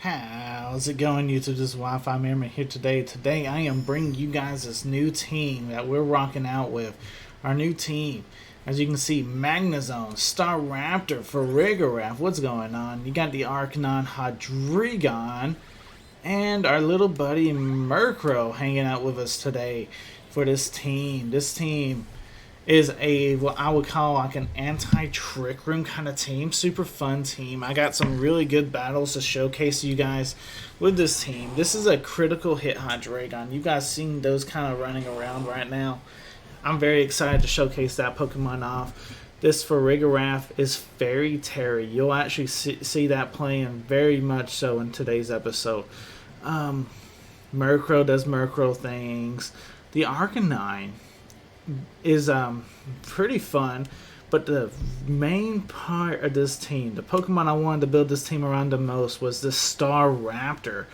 How's it going, YouTube? This is Wi-Fi Merman here today. Today I am bringing you guys this new team that we're rocking out with. Our new team. As you can see, Magnezone, Staraptor, Farigiraf. What's going on? You got the Arcanine, Hydreigon, and our little buddy Murkrow hanging out with us today for this team. This team is what I would call like an anti-trick room kind of team. Super fun team. I got some really good battles to showcase you guys with this team. This is a critical hit Hydreigon. You guys seen those kind of running around right now. I'm very excited to showcase that Pokemon off. This Farigiraf is Fairy Terry. You'll actually see that playing very much so in today's episode. Murkrow does Murkrow things. The Arcanine is pretty fun, but the main part of this team, the Pokemon I wanted to build this team around the most, was the Staraptor.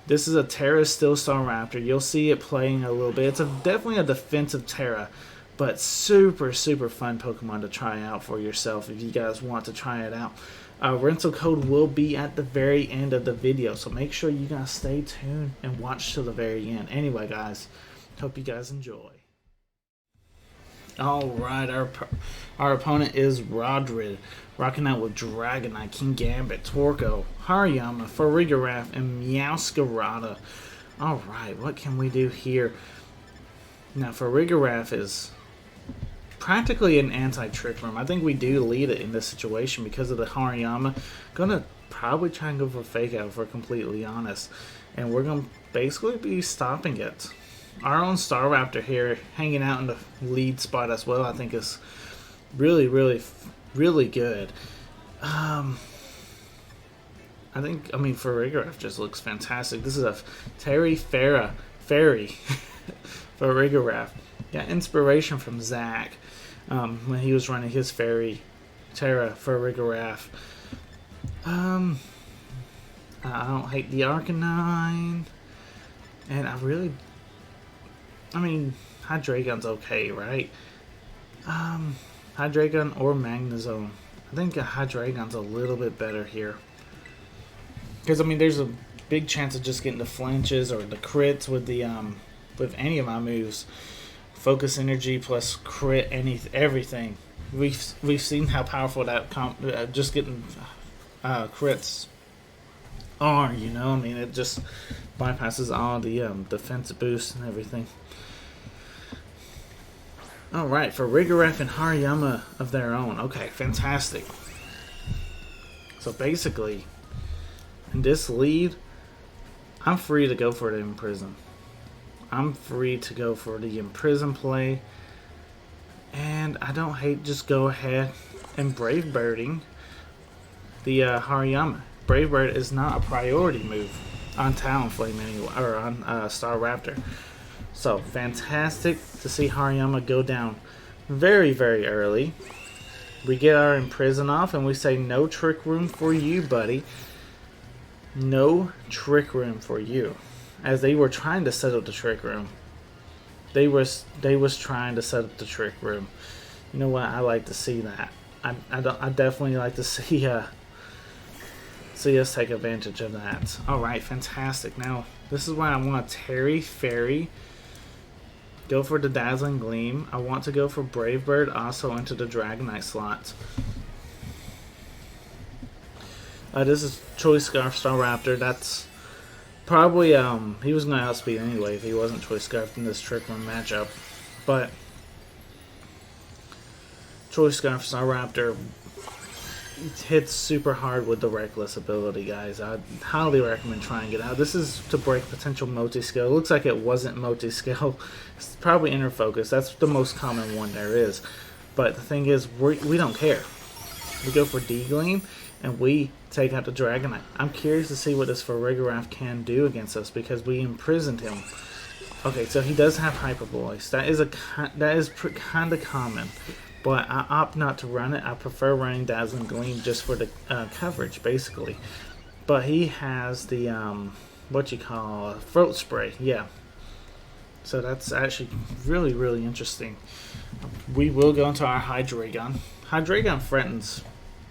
This is a Terra Steel Staraptor. You'll see it playing a little bit. It's definitely a defensive Terra, but super fun Pokemon to try out for yourself if you guys want to try it out. Rental code will be at the very end of the video, so make sure you guys stay tuned and watch till the very end. Anyway, guys, hope you guys enjoy. Alright, our opponent is Rodrid, rocking out with Dragonite, Kingambit, Torkoal, Hariyama, Farigiraf, and Meowscarada. Alright, what can we do here? Now, Farigiraf is practically an anti-trick room. I think we do lead it in this situation because of the Hariyama. Gonna probably try and go for Fake Out if we're completely honest. And we're gonna basically be stopping it. Our own Staraptor here hanging out in the lead spot as well, I think is really good. I mean Farigiraf just looks fantastic. This is a Fairy Farigiraf. Got inspiration from Zach when he was running his Fairy Terra Farigiraf. I don't hate the Arcanine, and I mean, Hydreigon's okay, right? Hydreigon or Magnezone. I think Hydreigon's a little bit better here. Because, I mean, there's a big chance of just getting the flinches or the crits with the with any of my moves. Focus energy plus crit, everything. We've seen how powerful that just getting crits are, you know? I mean, it just bypasses all the defense boosts and everything. Alright, for Farigiraf and Hariyama of their own. Okay, fantastic. So basically, in this lead, I'm free to go for the Imprison. I'm free to go for the Imprison play. And I don't hate just go ahead and Brave Birding the Hariyama. Brave Bird is not a priority move on Talonflame anyway, or on Staraptor. So fantastic to see Hariyama go down very early. We get our Imprison off and we say no trick room for you, buddy. No trick room for you. As they were trying to set up the trick room. They was trying to set up the trick room. You know what? I like to see that. I definitely like to see us take advantage of that. Alright, fantastic. Now, this is why I want Terry Fairy. Go for the Dazzling Gleam. I want to go for Brave Bird also into the Dragonite slot. This is Choice Scarf Staraptor. That's probably, he was going to outspeed anyway if he wasn't Choice Scarf in this Trick Room matchup. But Choice Scarf Staraptor hits super hard with the Reckless ability, guys. I highly recommend trying it out. This is to break potential multi-skill. It looks like it wasn't multi-skill. It's probably Inner Focus. That's the most common one there is. But the thing is, we don't care. We go for D-Gleam, and we take out the Dragonite. I'm curious to see what this Farigiraf can do against us, because we imprisoned him. Okay, so he does have Hyper Voice. That is kind of common. But I opt not to run it. I prefer running Dazzling Gleam just for the coverage, basically. But he has the, Throat Spray, yeah. So that's actually really interesting. We will go into our Hydreigon. Hydreigon threatens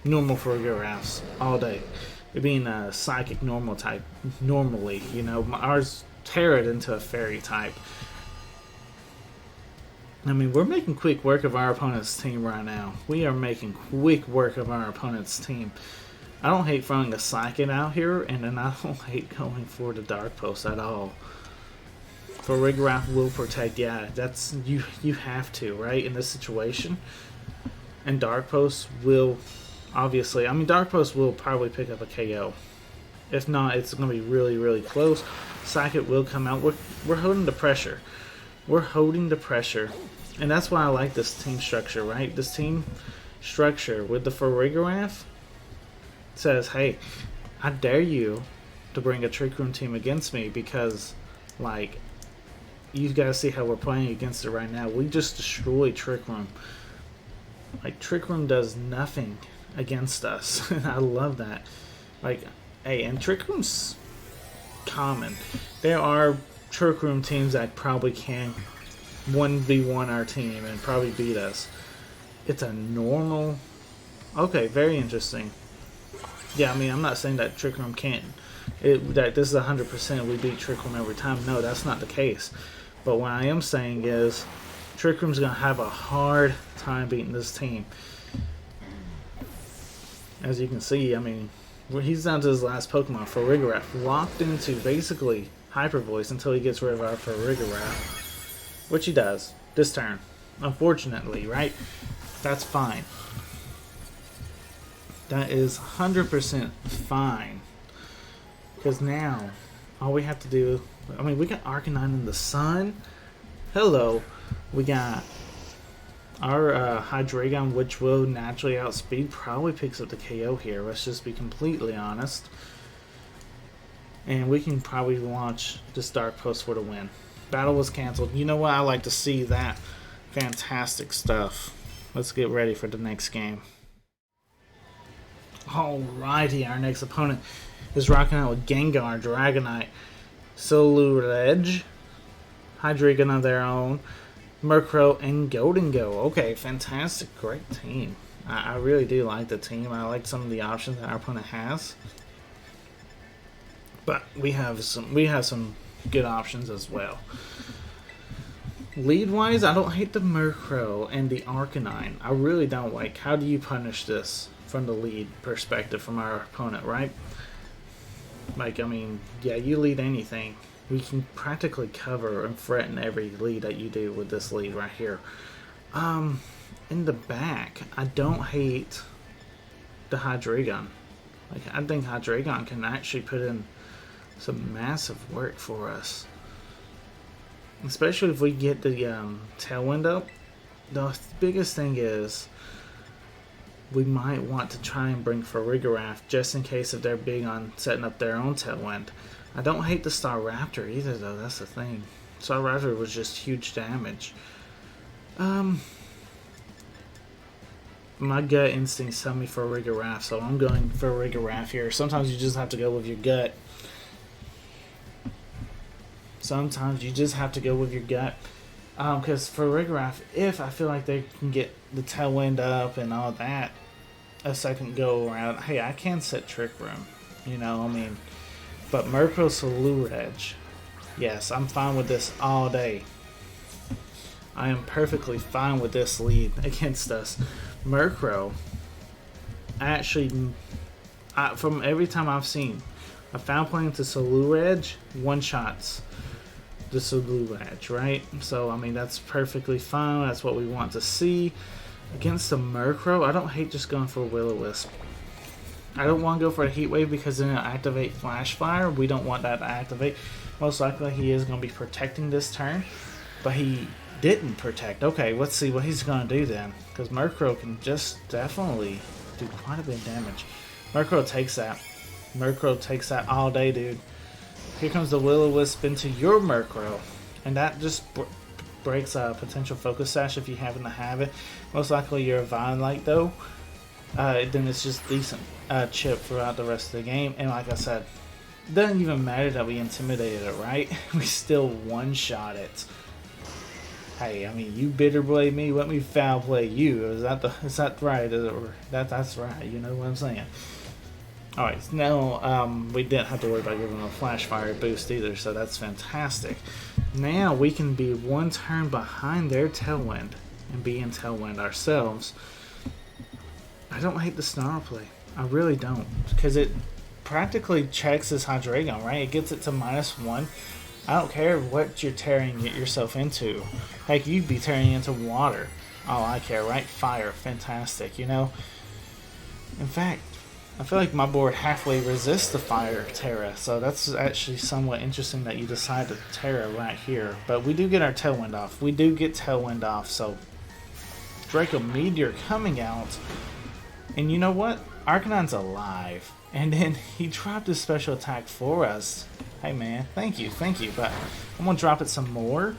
normal Farigirafs all day. being a psychic normal type normally. You know, ours tear it into a fairy type. I mean, we're making quick work of our opponent's team right now. We are making quick work of our opponent's team. I don't hate throwing a Psychic out here, and then I don't hate going for the Dark Post at all. For Rigorath will protect, yeah, that's you have to, right, in this situation. And Dark Post will, obviously, I mean, Dark Post will probably pick up a KO. If not, it's going to be really, really close. Psychic will come out. We're holding the pressure. We're holding the pressure. And that's why I like this team structure, right? This team structure with the Farigiraf says, hey, I dare you to bring a Trick Room team against me because, like, you guys see how we're playing against it right now. We just destroyed Trick Room. Like, Trick Room does nothing against us. And I love that. Like, hey, and Trick Room's common. There are Trick Room teams that probably can 1v1 our team and probably beat us. It's a normal... Okay, very interesting. Yeah, I mean, I'm not saying that Trick Room can't... that this is 100% we beat Trick Room every time. No, that's not the case. But what I am saying is Trick Room's going to have a hard time beating this team. As you can see, I mean, he's down to his last Pokemon, Farigiraf, locked into basically Hyper Voice until he gets rid of our Farigiraf. Which he does this turn, unfortunately, right? That's fine. That is 100% fine. Because now, all we have to do... I mean, we got Arcanine in the sun. Hello. We got our Hydreigon, which will naturally outspeed. Probably picks up the KO here. Let's just be completely honest. And we can probably launch this Dark Post for the win. Battle was canceled. You know what? I like to see that. Fantastic stuff. Let's get ready for the next game. Alrighty, our next opponent is rocking out with Gengar, Dragonite, Soluledge, Hydreigon of their own, Murkrow, and Goldengo. Okay, fantastic. Great team. I really do like the team. I like some of the options that our opponent has. But we have some good options as well. Lead wise, I don't hate the Murkrow and the Arcanine. I really don't like. How do you punish this from the lead perspective from our opponent, right? Like, I mean, yeah, you lead anything. We can practically cover and threaten every lead that you do with this lead right here. In the back, I don't hate the Hydreigon. Like, I think Hydreigon can actually put in some massive work for us, especially if we get the Tailwind up. The biggest thing is we might want to try and bring Farigiraf just in case if they're big on setting up their own Tailwind. I don't hate the Staraptor either, though. That's the thing. Staraptor was just huge damage. My gut instincts tell me Farigiraf, so I'm going Farigiraf here. Sometimes you just have to go with your gut. Sometimes you just have to go with your gut. Because Farigiraf, if I feel like they can get the Tailwind up and all that a second go around, hey, I can set Trick Room. You know, I mean, but Murkrow Soluledge, yes, I'm fine with this all day. I am perfectly fine with this lead against us. Murkrow, actually, from every time I've seen, I found playing to Soluledge, one-shots the Soluledge, right? So, I mean, that's perfectly fine. That's what we want to see. Against the Murkrow, I don't hate just going for a Will-O-Wisp. I don't want to go for a Heat Wave because then it'll activate Flash Fire. We don't want that to activate. Most likely he is going to be protecting this turn, but he didn't protect. Okay, let's see what he's going to do then, because Murkrow can just definitely do quite a bit of damage. Murkrow takes that. Murkrow takes that all day, dude. Here comes the Will-O-Wisp into your Murkrow, and that just breaks a potential Focus Sash if you happen to have it. Most likely you're a Vine-like though. Then it's just decent chip throughout the rest of the game. And like I said, it doesn't even matter that we intimidated it, right? We still one-shot it. Hey, I mean, you bitter play me, let me foul play you. Is that right? That's right. You know what I'm saying? Alright, no, we didn't have to worry about giving him a flash fire boost either, so that's fantastic. Now we can be one turn behind their Tailwind and be in Tailwind ourselves. I don't hate the Snarl play. I really don't. Because it practically checks this Hydreigon, right? It gets it to -1. I don't care what you're tearing yourself into. Heck, you'd be tearing into water. Oh, I care, right? Fire. Fantastic, you know? In fact, I feel like my board halfway resists the fire Terra, so that's actually somewhat interesting that you decide to Terra right here. But we do get our Tailwind off. We do get Tailwind off, so Draco Meteor coming out. And you know what? Arcanine's alive. And then he dropped his special attack for us. Hey man, thank you, but I'm gonna drop it some more.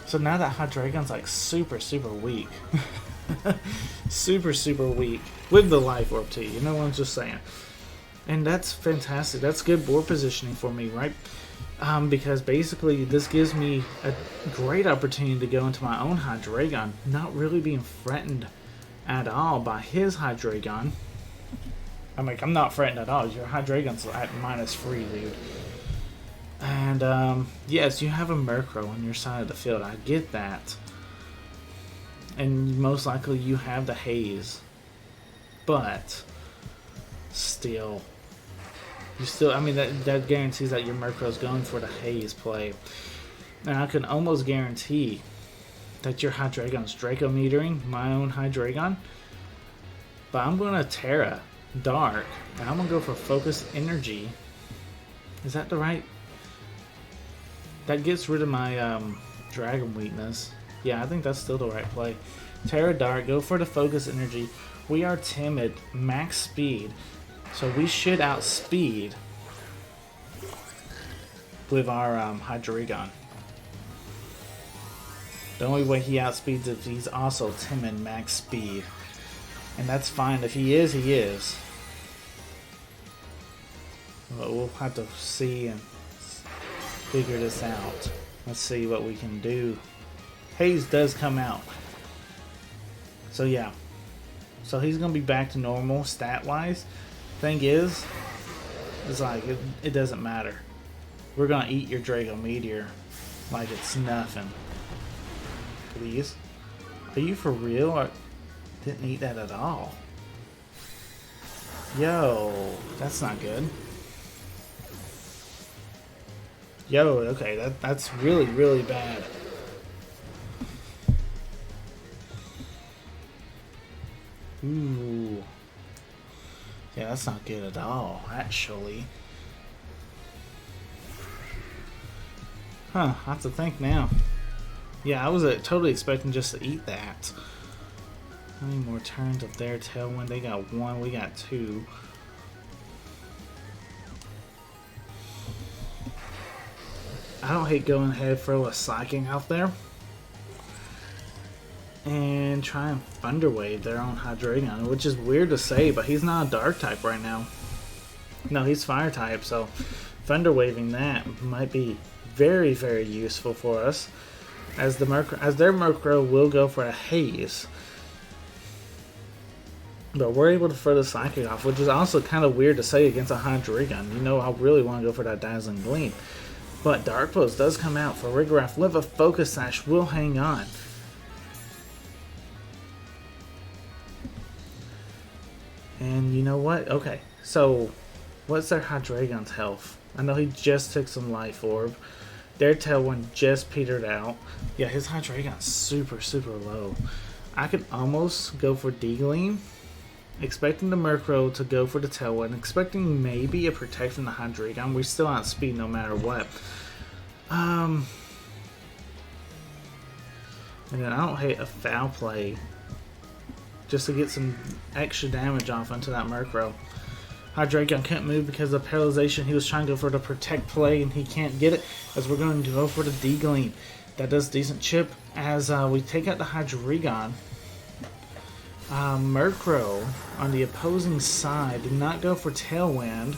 So now that Hydreigon's like super weak. super weak with the life orb too, you know what I'm just saying. And that's fantastic. That's good board positioning for me, right? Because basically this gives me a great opportunity to go into my own Hydreigon, not really being threatened at all by his Hydreigon. I'm like, I'm not threatened at all. Your Hydreigon's at -3, dude. And yes, you have a Murkrow on your side of the field. I get that. And most likely you have the Haze. But still, I mean, that guarantees that your Murkrow's going for the Haze play. And I can almost guarantee that your Hydreigon's Draco Metering my own Hydreigon. But I'm going to Terra Dark, and I'm going to go for Focus Energy. Is that the right? That gets rid of my Dragon Weakness. Yeah, I think that's still the right play. Terra Dark, go for the Focus Energy. We are timid, max speed, so we should outspeed with our Hydreigon. The only way he outspeeds if he's also timid, max speed. And that's fine. If he is, he is. But we'll have to see and figure this out. Let's see what we can do. Haze does come out. So yeah. So he's going to be back to normal stat-wise. Thing is like, it doesn't matter. We're going to eat your Draco Meteor like it's nothing. Please. Are you for real? I didn't eat that at all. Yo, that's not good. Yo, okay, that's really bad. Ooh. Yeah, that's not good at all, actually. Huh, I have to think now. Yeah, I was totally expecting just to eat that. How many more turns of their Tailwind? They got 1, we got 2. I don't hate going ahead for a Psychic out there and try and Thunder Wave their own Hydreigon, which is weird to say, but he's not a Dark type right now. No, he's Fire type, so Thunder Waving that might be very useful for us, as their Murkrow will go for a Haze. But we're able to throw the Psychic off, which is also kind of weird to say against a Hydreigon. You know, I really want to go for that Dazzling Gleam. But Dark Pulse does come out for Rigorath with a Focus Sash. Will hang on. And you know what? Okay, so what's their Hydreigon's health? I know he just took some Life Orb. Their Tailwind just petered out. Yeah, his Hydreigon's super low. I could almost go for D-Gleam, expecting the Murkrow to go for the Tailwind, expecting maybe a Protect from the Hydreigon. We still outspeed no matter what. And then I don't hate a Foul Play just to get some extra damage off onto that Murkrow. Hydreigon can't move because of paralyzation. He was trying to go for the Protect play and he can't get it, as we're going to go for the D-Gleam. That does decent chip as we take out the Hydreigon. Murkrow on the opposing side did not go for Tailwind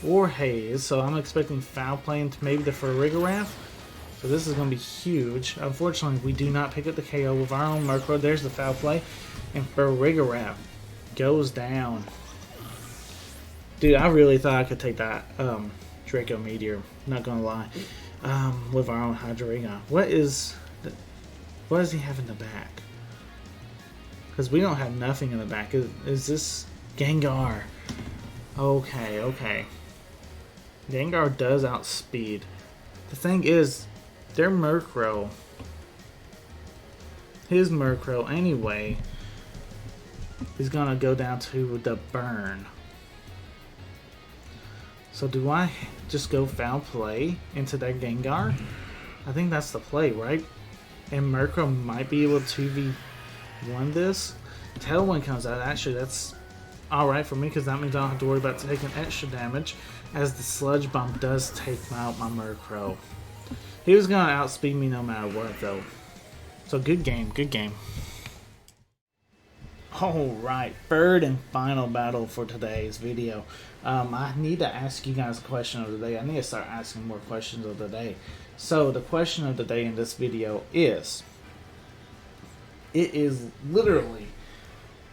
or Haze, so I'm expecting Foul Play into maybe the Rigorath. So this is going to be huge. Unfortunately, we do not pick up the KO with our own Murkrow. There's the Foul Play, and Rigorath goes down. Dude, I really thought I could take that Draco Meteor. Not gonna lie. With our own Hydreigon. What does he have in the back? Because we don't have nothing in the back. Is this Gengar? Okay. Gengar does outspeed. The thing is, their Murkrow, his Murkrow anyway, is gonna go down to the burn. So do I just go foul play into that Gengar? I think that's the play, right? And Murkrow might be able to 2v1 this. Tailwind comes out. Actually, that's alright for me because that means I don't have to worry about taking extra damage, as the Sludge Bomb does take out my Murkrow. He was going to outspeed me no matter what, though. So good game. Alright, third and final battle for today's video. I need to ask you guys a question of the day. I need to start asking more questions of the day. So the question of the day in this video is, it is literally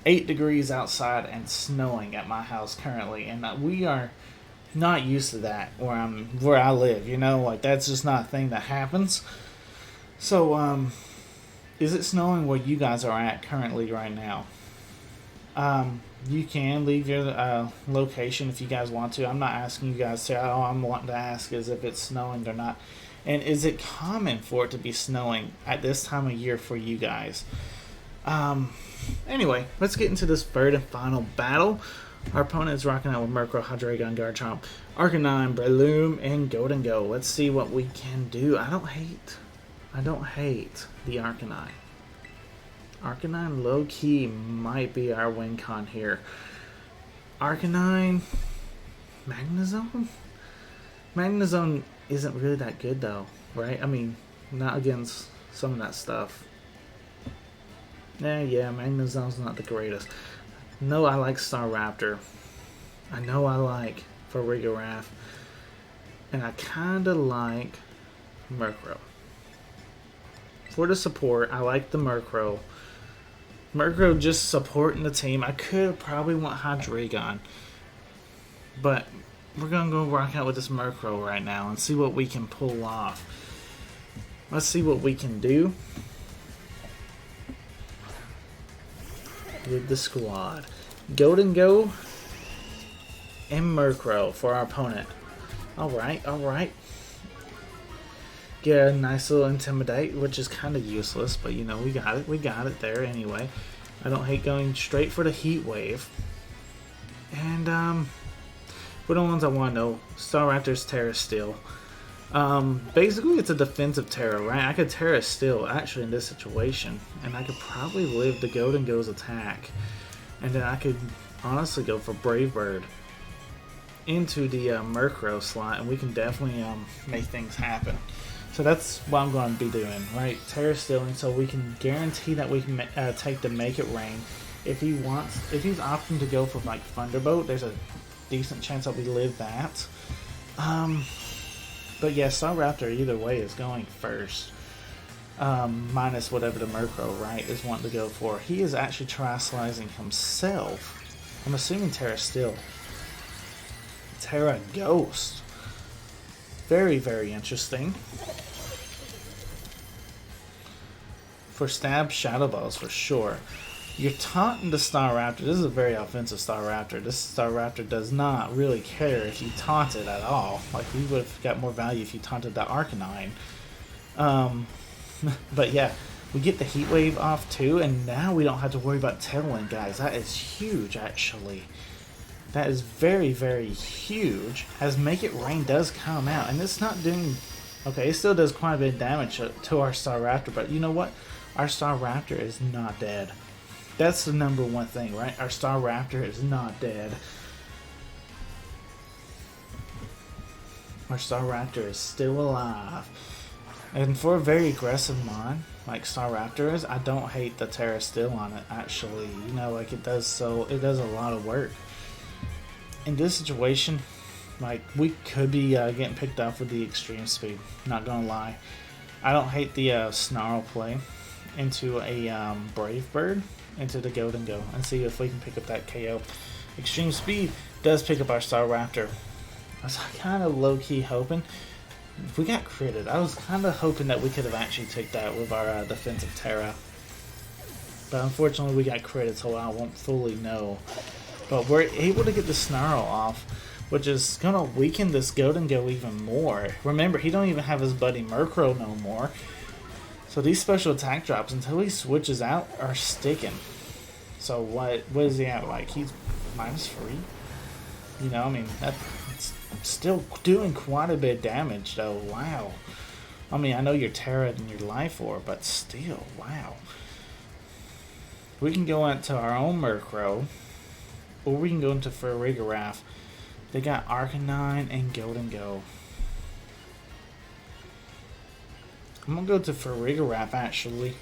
8 degrees outside and snowing at my house currently, and we are not used to that where I live, you know, like that's just not a thing that happens. So is it snowing where you guys are at currently right now? You can leave your location if you guys want to. I'm not asking you guys to. All I'm wanting to ask is if it's snowing or not. And is it common for it to be snowing at this time of year for you guys? Anyway, let's get into this third and final battle. Our opponent is rocking out with Murkrow, Hydreigon, Garchomp, Arcanine, Breloom, and Go. Let's see what we can do. I don't hate the Arcanine. Arcanine low-key might be our win con here. Arcanine, Magnezone? Magnezone isn't really that good though, right? I mean, not against some of that stuff. Yeah, Magnezone's not the greatest. No, I like Staraptor. I know I like Farigiraf. And I kinda like Murkrow. For the support, I like the Murkrow. Murkrow just supporting the team. I could probably want Hydreigon, but we're gonna go rock out with this Murkrow right now and see what we can pull off. Let's see what we can do with the squad. Go and Murkrow for our opponent. Alright. Get a nice little Intimidate, which is kind of useless, but you know, we got it there anyway. I don't hate going straight for the Heat Wave. And for the ones I want to know, Staraptor's Terra Steel. Basically it's a defensive Terra, right? I could Terra Steel actually in this situation, and I could probably live the Go's attack, and then I could honestly go for Brave Bird into the Murkrow slot, and we can definitely make things happen. So that's what I'm going to be doing, right? Terra Stealing, so we can guarantee that we can take the Make It Rain. If he's opting to go for like Thunderbolt, there's a decent chance that we live that. But yeah, Staraptor either way is going first. Minus whatever the Murkrow, right, is wanting to go for. He is actually Terrasalizing himself. I'm assuming Terra Steel. Terra Ghost. Very, very interesting. For Stab, Shadow Balls for sure. You're taunting the Staraptor. This is a very offensive Staraptor. This Staraptor does not really care if you taunt it at all. Like, we would have got more value if you taunted the Arcanine. But yeah, we get the Heat Wave off too, and now we don't have to worry about Tailwind, guys. That is huge, actually. That is very, very huge, as Make It Rain does come out, and it's not doing... Okay, it still does quite a bit of damage to our Staraptor, but you know what? Our Staraptor is not dead. That's the number one thing, right? Our Staraptor is not dead. Our Staraptor is still alive. And for a very aggressive mon, like Staraptor is, I don't hate the Terra Steel on it, actually. You know, like it does a lot of work. In this situation, like, we could be getting picked off with the Extreme Speed, not gonna lie. I don't hate the Snarl play into a Brave Bird, into the Go, and see if we can pick up that KO. Extreme Speed Does pick up our Staraptor. I was kind of low-key hoping. We got critted. I was kind of hoping that we could have actually took that with our defensive Terra. But unfortunately we got critted, so I won't fully know. But we're able to get the Snarl off, which is going to weaken this Golden Go even more. Remember, he don't even have his buddy Murkrow no more. So these special attack drops, until he switches out, are sticking. So what is he at? Like, he's -3? You know, I mean, that's still doing quite a bit of damage, though. Wow. I mean, I know you're Terra and your Life Orb, but still, wow. We can go into our own Murkrow, or we can go into Farigiraf. They got Arcanine and Golden Go. I'm gonna go to Farigiraf, actually.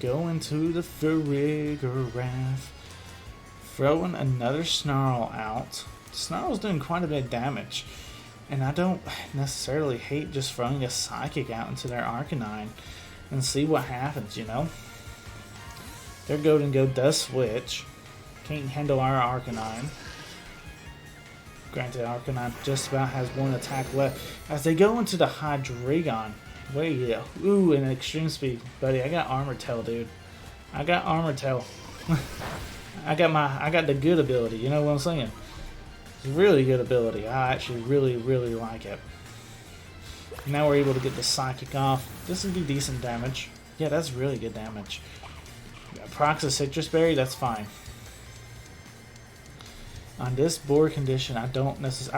Go into the Farigiraf. Throwing another Snarl out. Snarl's doing quite a bit of damage. And I don't necessarily hate just throwing a Psychic out into their Arcanine and see what happens, you know? Their Golden Go does switch. Can't handle our Arcanine. Granted, Arcanine just about has one attack left. As they go into the Hydreigon. Wait, ooh, and extreme speed. Buddy, I got Armor Tail, dude. I got Armor Tail. I got the good ability, you know what I'm saying? It's a really good ability. I actually really like it. Now we're able to get the Psychic off. This would be decent damage. Yeah, that's really good damage. Procs a Citrus Berry, that's fine. On this board condition, I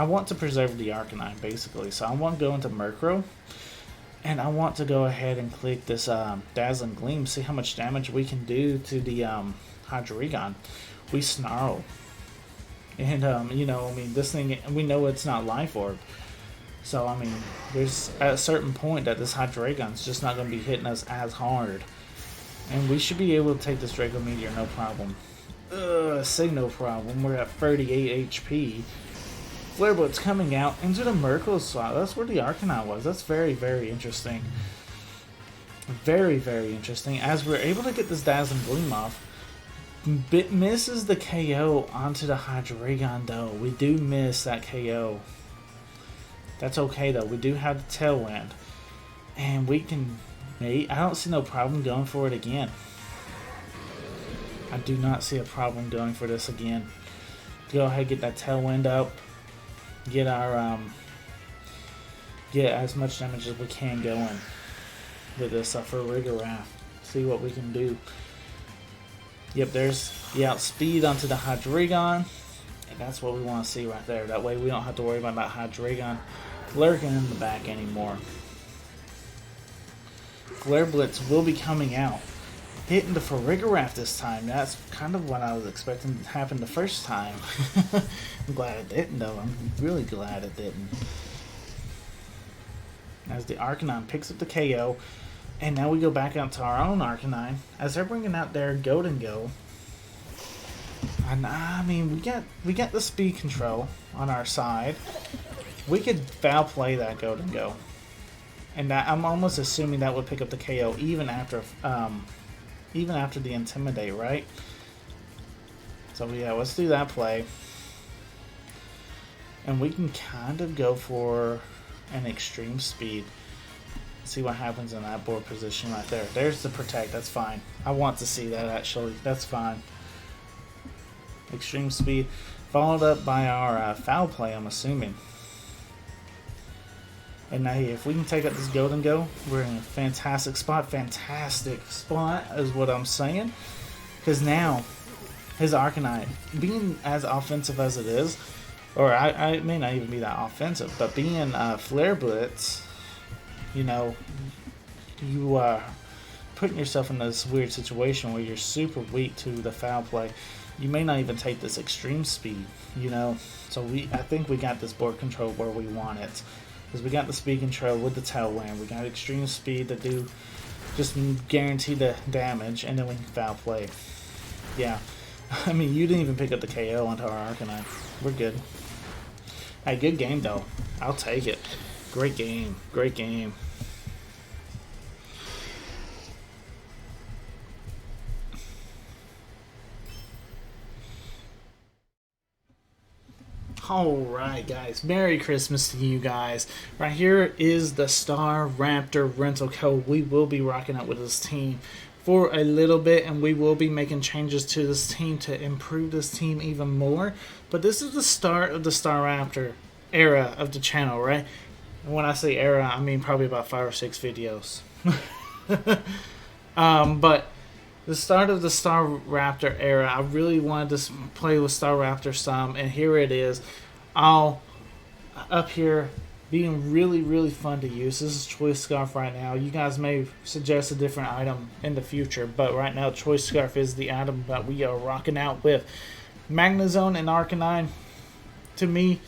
want to preserve the Arcanine, basically. So I want to go into Murkrow. And I want to go ahead and click this Dazzling Gleam, see how much damage we can do to the Hydreigon. We Snarl. And, you know, I mean, this thing, we know it's not Life Orb. So, I mean, there's at a certain point that this Hydreigon's just not going to be hitting us as hard. And we should be able to take this Draco Meteor, no problem. Say no problem. We're at 38 HP. Flare Blitz coming out into the Murkrow slot. That's where the Arcanine was. That's very interesting. Very interesting. As we're able to get this Dazzling Gleam off, it misses the KO onto the Hydreigon, though. We do miss that KO. That's okay, though. We do have the Tailwind. And we can... I don't see no problem going for it again. I do not see a problem going for this again. Go ahead and get that Tailwind up. Get our get as much damage as we can going with this Farigiraf. See what we can do. Yep, there's the outspeed onto the Hydreigon, and that's what we want to see right there. That way we don't have to worry about that Hydreigon lurking in the back anymore. Flare Blitz will be coming out, hitting the Farigiraf this time. That's kind of what I was expecting to happen the first time. I'm glad it didn't, though. I'm really glad it didn't. As the Arcanine picks up the KO, and now we go back out to our own Arcanine. As they're bringing out their Golden Go, and I mean, we got the speed control on our side. We could foul play that Golden Go, and I'm almost assuming that would pick up the KO even after the Intimidate, right? So yeah, let's do that play. And we can kind of go for an extreme speed. See what happens in that board position right there. There's the Protect, that's fine. I want to see that, actually. That's fine. Extreme speed. Followed up by our foul play, I'm assuming. And now if we can take out this Golden Go, we're in a fantastic spot. Fantastic spot is what I'm saying. Because now, his Arcanine, being as offensive as it is, or it may not even be that offensive, but being Flare Blitz, you know, you are putting yourself in this weird situation where you're super weak to the foul play. You may not even take this extreme speed, you know. So I think we got this board control where we want it. Because we got the speed control with the Tailwind. We got extreme speed to do just guarantee the damage, and then we can foul play. Yeah. I mean, you didn't even pick up the KO onto our Arcanine. We're good. Hey, good game, though. I'll take it. Great game. Great game. Alright guys, Merry Christmas to you guys. Right here is the Staraptor rental code. We will be rocking out with this team for a little bit, and we will be making changes to this team to improve this team even more. But this is the start of the Staraptor era of the channel, right? And when I say era, I mean probably about 5 or 6 videos. But the start of the Staraptor era, I really wanted to play with Staraptor some, and here it is. All up here being really fun to use. This is Choice Scarf right now. You guys may suggest a different item in the future, but right now Choice Scarf is the item that we are rocking out with. Magnezone and Arcanine, to me,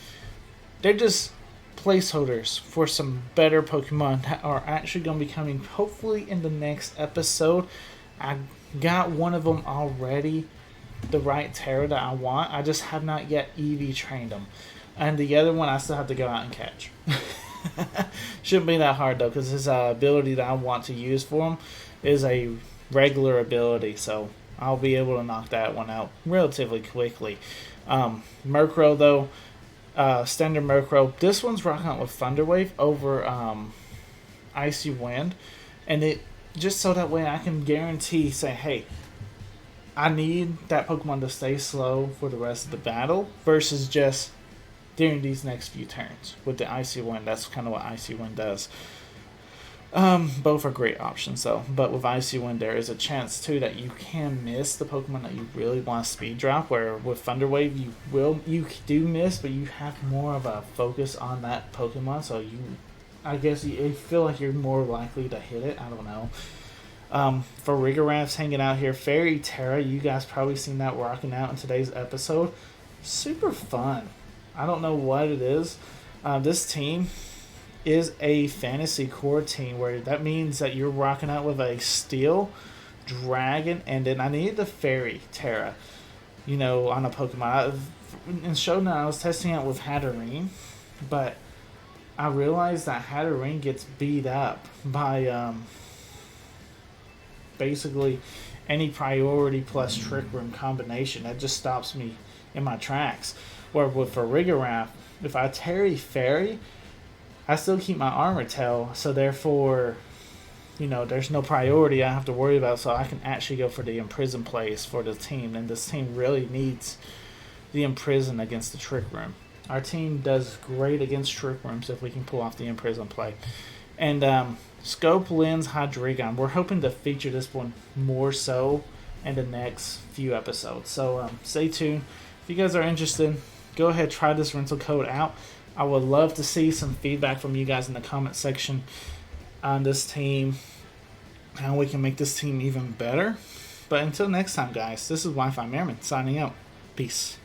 they're just placeholders for some better Pokemon that are actually going to be coming hopefully in the next episode. I got one of them already, the right Terra that I want. I just have not yet EV trained them. And the other one I still have to go out and catch. Shouldn't be that hard though, because his ability that I want to use for him is a regular ability. So I'll be able to knock that one out relatively quickly. Murkrow though, standard Murkrow. This one's rocking out with Thunder Wave over Icy Wind. And it just so that way I can guarantee, say, hey, I need that Pokemon to stay slow for the rest of the battle versus just during these next few turns with the Icy Wind. That's kind of what Icy Wind does. Both are great options though, but with Icy Wind there is a chance too that you can miss the Pokemon that you really want to speed drop, where with Thunder Wave you do miss, but you have more of a focus on that Pokemon, so I guess you feel like you're more likely to hit it. I don't know. For Rigoraph's hanging out here, Fairy Terra, you guys probably seen that rocking out in today's episode. Super fun. I don't know what it is. This team is a fantasy core team, where that means that you're rocking out with a Steel, Dragon, and then I needed the Fairy Terra, you know, on a Pokemon. In Showdown I was testing out with Hatterene, but I realized that Hatterene gets beat up by basically any priority plus Trick Room combination. That just stops me in my tracks. Where with for Rigoraph, if I Terry Fairy, I still keep my Armor Tail, so therefore, you know, there's no priority I have to worry about, so I can actually go for the Imprison plays for the team, and this team really needs the Imprison against the Trick Room. Our team does great against Trick Rooms if we can pull off the Imprison play. And Scope Lens Hydreigon, we're hoping to feature this one more so in the next few episodes. So stay tuned. If you guys are interested, go ahead, try this rental code out. I would love to see some feedback from you guys in the comment section on this team, how we can make this team even better. But until next time, guys, this is Wi-Fi Merriman signing out. Peace.